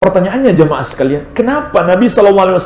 pertanyaannya jemaah sekalian, kenapa Nabi SAW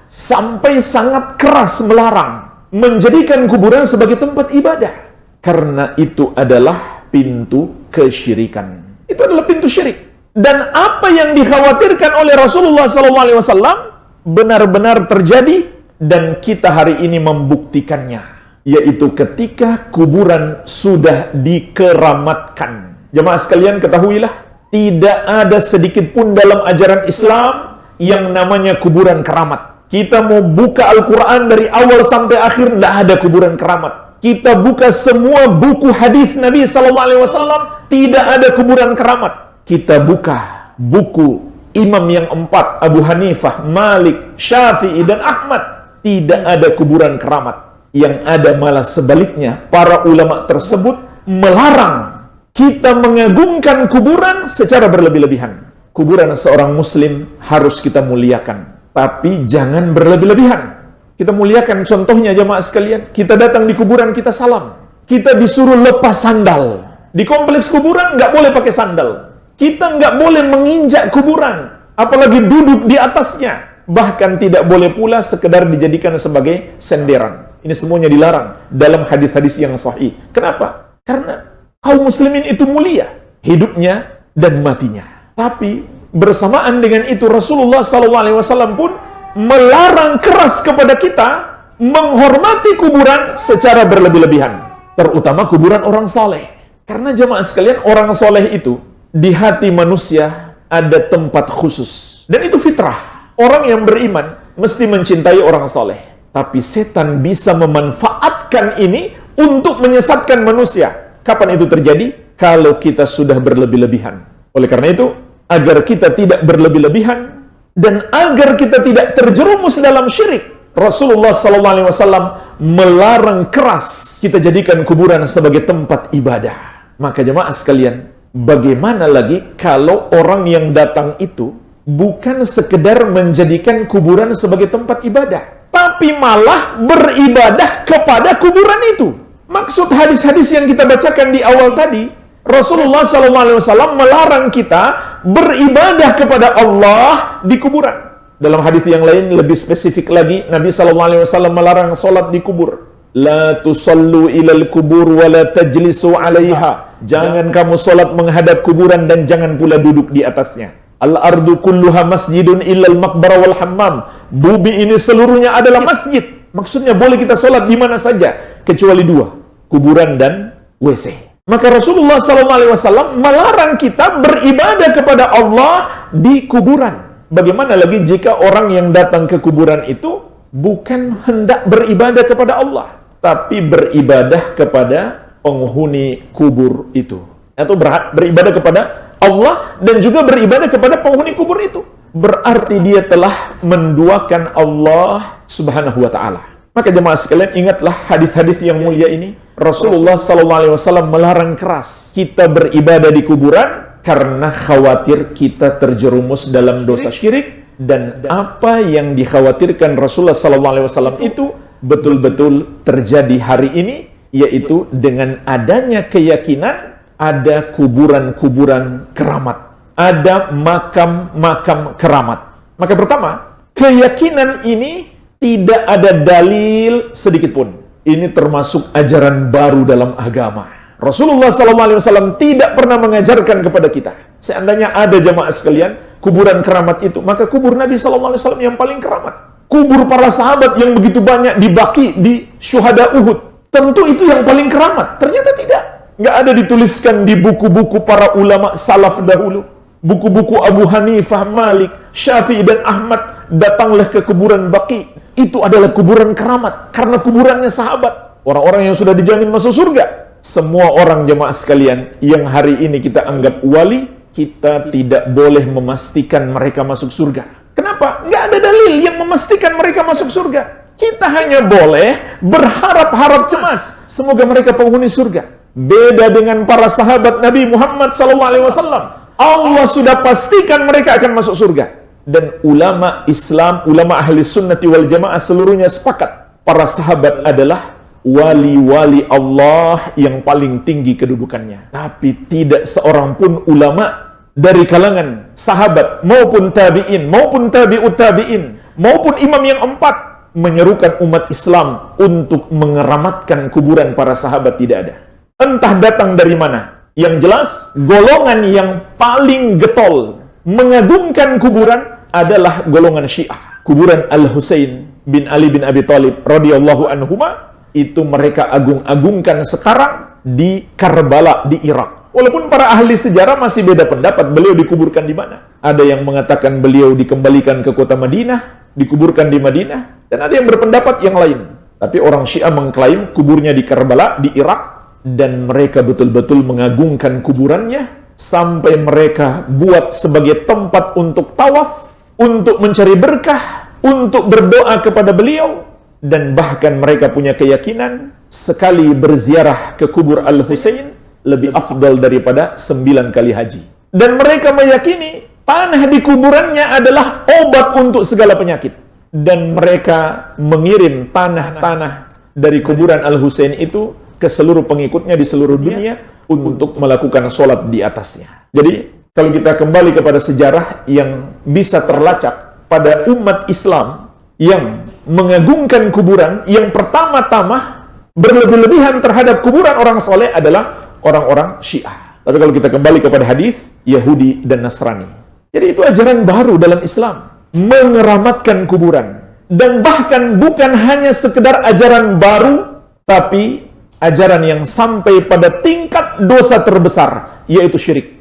sampai sangat keras melarang menjadikan kuburan sebagai tempat ibadah? Karena itu adalah pintu kesyirikan. Itu adalah pintu syirik. Dan apa yang dikhawatirkan oleh Rasulullah SAW benar-benar terjadi, dan kita hari ini membuktikannya, yaitu ketika kuburan sudah dikeramatkan. Jemaah sekalian, ketahuilah, tidak ada sedikit pun dalam ajaran Islam yang namanya kuburan keramat. Kita mau buka Al-Quran dari awal sampai akhir, tidak ada kuburan keramat. Kita buka semua buku hadis Nabi SAW, tidak ada kuburan keramat. Kita buka buku imam yang 4, Abu Hanifah, Malik, Syafi'i, dan Ahmad, tidak ada kuburan keramat. Yang ada malah sebaliknya, para ulama tersebut melarang kita mengagungkan kuburan secara berlebih-lebihan. Kuburan seorang muslim harus kita muliakan, tapi jangan berlebih-lebihan. Kita muliakan, contohnya jemaah sekalian, kita datang di kuburan, kita salam. Kita disuruh lepas sandal. Di kompleks kuburan nggak boleh pakai sandal. Kita nggak boleh menginjak kuburan, apalagi duduk di atasnya. Bahkan tidak boleh pula sekedar dijadikan sebagai senderan. Ini semuanya dilarang dalam hadis-hadis yang sahih. Kenapa? Karena kaum muslimin itu mulia, hidupnya dan matinya. Tapi bersamaan dengan itu, Rasulullah SAW pun melarang keras kepada kita menghormati kuburan secara berlebih-lebihan, terutama kuburan orang soleh. Karena jemaah sekalian, orang soleh itu di hati manusia ada tempat khusus, dan itu fitrah. Orang yang beriman mesti mencintai orang soleh. Tapi setan bisa memanfaatkan ini untuk menyesatkan manusia. Kapan itu terjadi? Kalau kita sudah berlebih-lebihan. Oleh karena itu, agar kita tidak berlebih-lebihan dan agar kita tidak terjerumus dalam syirik, Rasulullah SAW melarang keras kita jadikan kuburan sebagai tempat ibadah. Maka jemaah sekalian, bagaimana lagi kalau orang yang datang itu bukan sekedar menjadikan kuburan sebagai tempat ibadah, tapi malah beribadah kepada kuburan itu. Maksud hadis-hadis yang kita bacakan di awal tadi, Rasulullah SAW melarang kita beribadah kepada Allah di kuburan. Dalam hadis yang lain lebih spesifik lagi, Nabi SAW melarang solat di kubur. La tusallu ilal kubur wa la tajlisu alaiha. Jangan kamu solat menghadap kuburan dan jangan pula duduk di atasnya. Al-ardu kulluha masjidun illal maqbara wal hammam. Bumi ini seluruhnya adalah masjid. Maksudnya boleh kita solat di mana saja kecuali dua, kuburan dan WC. Maka Rasulullah SAW melarang kita beribadah kepada Allah di kuburan. Bagaimana lagi jika orang yang datang ke kuburan itu bukan hendak beribadah kepada Allah, tapi beribadah kepada penghuni kubur itu, atau beribadah kepada Allah dan juga beribadah kepada penghuni kubur itu. Berarti dia telah menduakan Allah Subhanahu wa ta'ala. Maka jemaah sekalian, ingatlah hadis-hadis yang mulia ini. Rasulullah SAW melarang keras kita beribadah di kuburan karena khawatir kita terjerumus dalam dosa syirik. Dan apa yang dikhawatirkan Rasulullah SAW itu betul-betul terjadi hari ini, yaitu dengan adanya keyakinan ada kuburan-kuburan keramat, ada makam-makam keramat. Maka pertama, keyakinan ini tidak ada dalil sedikit pun. Ini termasuk ajaran baru dalam agama. Rasulullah SAW tidak pernah mengajarkan kepada kita. Seandainya ada jamaah sekalian kuburan keramat itu, maka kubur Nabi SAW yang paling keramat. Kubur para sahabat yang begitu banyak di Baqi, di Syuhada Uhud, tentu itu yang paling keramat. Ternyata tidak. Nggak ada dituliskan di buku-buku para ulama salaf dahulu. Buku-buku Abu Hanifah, Malik, Syafi'i, dan Ahmad. Datanglah ke kuburan Baqi. Itu adalah kuburan keramat. Karena kuburannya sahabat. Orang-orang yang sudah dijamin masuk surga. Semua orang jemaah sekalian yang hari ini kita anggap wali, kita tidak boleh memastikan mereka masuk surga. Kenapa? Nggak ada dalil yang memastikan mereka masuk surga. Kita hanya boleh berharap-harap cemas. Semoga mereka penghuni surga. Beda dengan para sahabat Nabi Muhammad SAW. Allah sudah pastikan mereka akan masuk surga. Dan ulama Islam, ulama ahli sunnati wal jamaah seluruhnya sepakat. Para sahabat adalah wali-wali Allah yang paling tinggi kedudukannya. Tapi tidak seorang pun ulama dari kalangan sahabat maupun tabi'in, maupun tabi'ut tabi'in, maupun imam yang 4 menyerukan umat Islam untuk mengeramatkan kuburan para sahabat tidak ada. Entah datang dari mana. Yang jelas, golongan yang paling getol mengagungkan kuburan adalah golongan Syiah. Kuburan Al-Husain bin Ali bin Abi Thalib radhiyallahu anhuma itu mereka agung-agungkan sekarang di Karbala di Irak. Walaupun para ahli sejarah masih beda pendapat beliau dikuburkan di mana. Ada yang mengatakan beliau dikembalikan ke kota Madinah, dikuburkan di Madinah, dan ada yang berpendapat yang lain. Tapi orang Syiah mengklaim kuburnya di Karbala di Irak, dan mereka betul-betul mengagungkan kuburannya sampai mereka buat sebagai tempat untuk tawaf, untuk mencari berkah, untuk berdoa kepada beliau, dan bahkan mereka punya keyakinan sekali berziarah ke kubur Al-Husain lebih afdal daripada 9 kali haji. Dan mereka meyakini tanah di kuburannya adalah obat untuk segala penyakit. Dan mereka mengirim tanah-tanah dari kuburan Al-Husain itu ke seluruh pengikutnya di seluruh dunia untuk melakukan sholat di atasnya. Jadi, kalau kita kembali kepada sejarah yang bisa terlacak pada umat Islam yang mengagungkan kuburan, yang pertama-tama berlebih-lebihan terhadap kuburan orang soleh adalah orang-orang Syiah. Tapi kalau kita kembali kepada hadis Yahudi dan Nasrani, jadi itu ajaran baru dalam Islam, mengeramatkan kuburan. Dan bahkan bukan hanya sekedar ajaran baru, tapi ajaran yang sampai pada tingkat dosa terbesar, yaitu syirik.